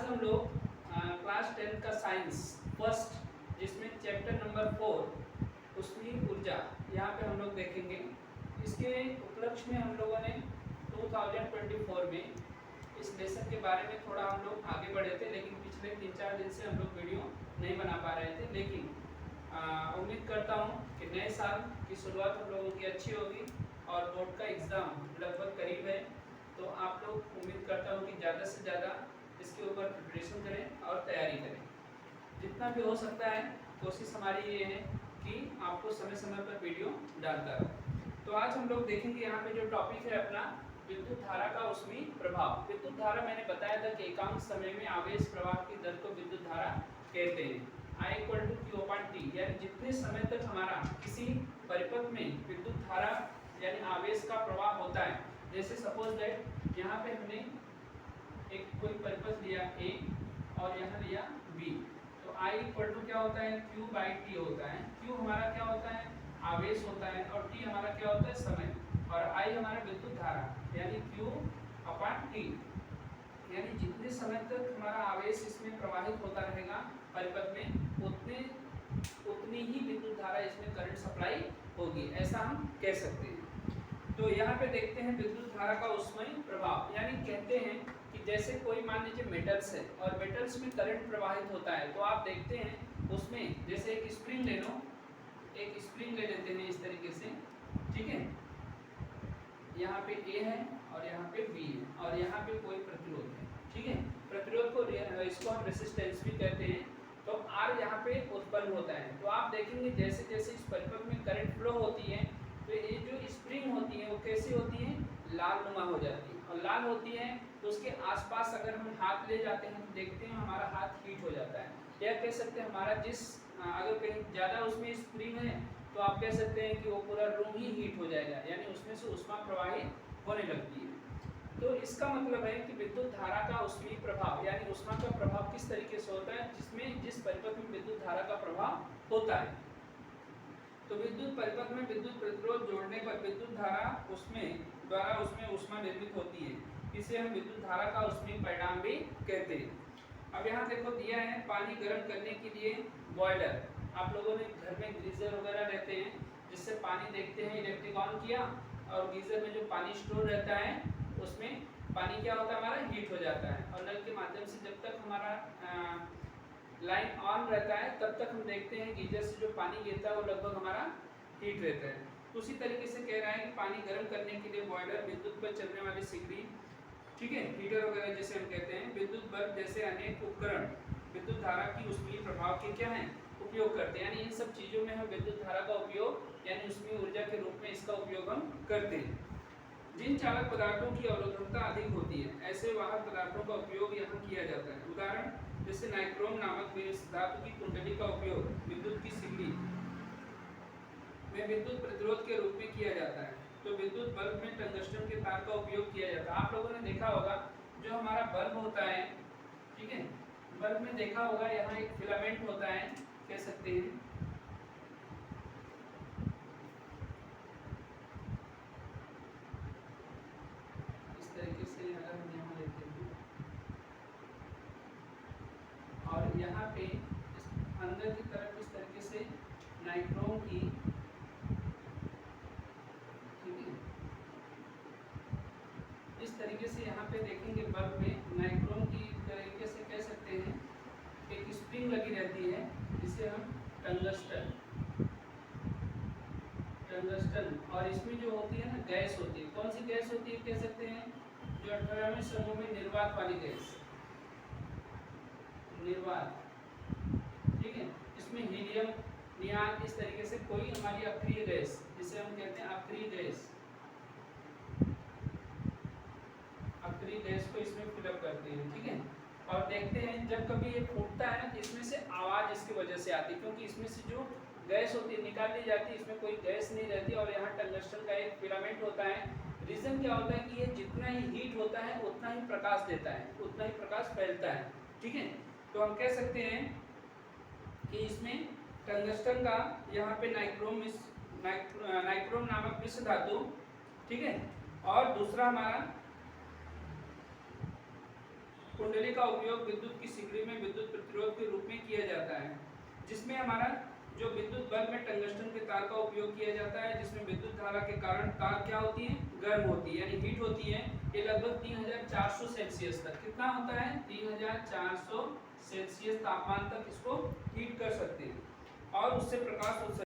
हम लोग क्लास 10 का साइंस फर्स्ट जिसमें चैप्टर नंबर 4 उष्मीय ऊर्जा यहाँ पे हम लोग देखेंगे। इसके उपलक्ष्य में हम लोगों ने 2024 में इस लेसन के बारे में थोड़ा हम लोग आगे बढ़े थे, लेकिन पिछले 3-4 दिन से हम लोग वीडियो नहीं बना पा रहे थे। लेकिन उम्मीद करता हूँ कि नए साल की शुरुआत हम लोगों की अच्छी होगी और बोर्ड का एग्ज़ाम लगभग करीब है, तो आप लोग उम्मीद करता हूँ कि ज़्यादा से ज़्यादा इसके ऊपर प्रिपरेशन करें और तैयारी करें। जितना भी हो सकता है कोशिश हमारी ये है कि आपको समय समय पर वीडियो डालता रहो। तो आज हम लोग देखेंगे यहाँ पे जो टॉपिक है अपना विद्युत धारा का उष्मीय प्रभाव। विद्युत धारा मैंने बताया था कि एकांक समय में आवेश प्रवाह की दर को विद्युत धारा कहते हैं। I = Q/T, यानी जितने समय तक हमारा किसी परिपथ में विद्युत धारा यानी आवेश का प्रवाह होता है, जैसे सपोज दैट यहाँ पे हमने एक कोई परिपथ लिया A और यहाँ लिया B, तो I = क्या होता है Q/T होता है। Q हमारा क्या होता है आवेश होता है और T हमारा क्या होता है समय, और I हमारा विद्युत धारा यानी Q/T, यानी जितने समय तक हमारा आवेश इसमें प्रवाहित होता रहेगा परिपथ में उतनी ही विद्युत धारा इसमें करंट सप्लाई होगी, ऐसा हम कह सकते हैं। तो यहाँ पे देखते हैं विद्युत धारा का उष्मीय प्रभाव, यानी कहते हैं कि जैसे कोई मान लीजिए मेटल्स है और मेटल्स में करंट प्रवाहित होता है, तो आप देखते हैं उसमें जैसे एक स्प्रिंग ले लो, एक स्प्रिंग ले लेते हैं इस तरीके से, ठीक है। यहाँ पे A है और यहाँ पे B है और यहाँ पे कोई प्रतिरोध है, ठीक है। प्रतिरोध को इसको हम रेसिस्टेंस भी कहते हैं। तो R यहाँ पे उत्पन्न होता है, तो आप देखेंगे जैसे जैसे इस परिपथ में करंट फ्लो होती है, तो ये जो स्प्रिंग होती है वो कैसी होती है लाल नुमा हो जाती है, और लाल होती है तो उसके आसपास अगर हम हाथ ले जाते हैं तो देखते हैं हमारा हाथ हीट हो जाता है। या कह सकते हैं हमारा जिस अगर कहीं ज़्यादा उसमें स्प्रिंग है तो आप कह सकते हैं कि वो पूरा रूम ही हीट हो जाएगा, यानी उसमें से उष्मा प्रवाहित होने लगती है। तो इसका मतलब है कि विद्युत धारा का उष्मीय प्रभाव यानी उष्मा का प्रभाव किस तरीके से होता है, जिस परिपथ में विद्युत धारा का प्रभाव होता है। तो विद्युत परिपथ में विद्युत प्रतिरोध जोड़ने पर विद्युत धारा उसमें उष्मा निर्मित होती है, इसे हम विद्युत धारा का उष्मीय परिणाम भी कहते हैं। अब यहाँ देखो दिया है पानी गर्म करने के लिए बॉयलर। आप लोगों ने घर में गीजर वगैरह रहते हैं, जिससे पानी देखते हैं इलेक्ट्रिक ऑन किया और गीजर में जो पानी स्टोर रहता है उसमें पानी क्या होता है हमारा हीट हो जाता है, और नल के माध्यम से जब तक हमारा लाइन ऑन रहता है तब तक हम देखते हैं गीजर से जो पानी गिरता है वो लगभग हमारा हीट रहता है। उसी तरीके से कह रहा है कि पानी गर्म करने के लिए बॉयलर, विद्युत पर चलने वाली सिगड़ी, ठीक है, हीटर वगैरह जैसे हम कहते हैं, विद्युत बल्ब जैसे अनेक उपकरण विद्युत धारा की उष्मीय प्रभाव के क्या हैं उपयोग करते हैं। यानी इन सब चीज़ों में हम विद्युत धारा का उपयोग यानी उष्मीय ऊर्जा के रूप में इसका उपयोग हम करते हैं। जिन चालक पदार्थों की अवरोधकता अधिक होती है ऐसे वाहक पदार्थों का उपयोग यहाँ किया जाता है। उदाहरण जैसे नाइक्रोम नामक धातु की कुंडली का उपयोग विद्युत की सिगड़ी में विद्युत प्रतिरोध के रूप में किया जाता है। तो विद्युत बल्ब में टंगस्टन के तार का उपयोग किया जाता है। आप लोगों ने देखा होगा जो हमारा बल्ब होता है, ठीक है, बल्ब में देखा होगा यहाँ एक फिलामेंट होता है, कह सकते हैं इस तरीके से, अगर हम यहाँ लेते हैं और यहाँ पे अंदर की तरफ इस तरीके से नाइक्रोम की, ठीक है, इस तरीके से यहाँ पे देखेंगे बल्ब में नाइक्रोम की तरीके से कह सकते हैं एक स्प्रिंग लगी रहती है जिसे हम टंगस्टन, और इसमें जो होती है ना गैस होती है, कौन सी गैस होती है कह सकते हैं जो 18वें समूह में निर्वात वाली गैस, निर्वात, ठीक है। इसमें हीलियम, नियान, इस तरीके से कोई हमारी अक्रिय गैस जिसे हम कहते हैं अक्रिय गैस, अक्रिय गैस को इसमें फिलअप करते हैं, ठीक है। और देखते हैं जब कभी ये फूटता है ना तो इसमें से आवाज़ इसकी वजह से आती है, क्योंकि इसमें से जो गैस होती है निकाल ली जाती है, इसमें कोई गैस नहीं रहती, और यहाँ टंगस्टन का एक फिलामेंट होता है। रीज़न क्या होता है कि ये जितना ही हीट होता है उतना ही प्रकाश देता है, उतना ही प्रकाश फैलता है, ठीक है। तो हम कह सकते हैं कि इसमें टंगस्टन का यहाँ पे नाइक्रोम नामक मिश्र धातु, ठीक है, और दूसरा हमारा कुंडली का उपयोग विद्युत की सिकड़ी में विद्युत प्रतिरोध के रूप में किया जाता है, जिसमें हमारा जो विद्युत बल्ब में टंगस्टन के तार का उपयोग किया जाता है, जिसमें विद्युत धारा के कारण तार क्या होती है, गर्म होती है, यानी हीट होती है। ये लगभग 3400 सेल्सियस तक, कितना होता है, 3400 सेल्सियस तापमान तक इसको हीट कर सकते हैं और उससे प्रकाश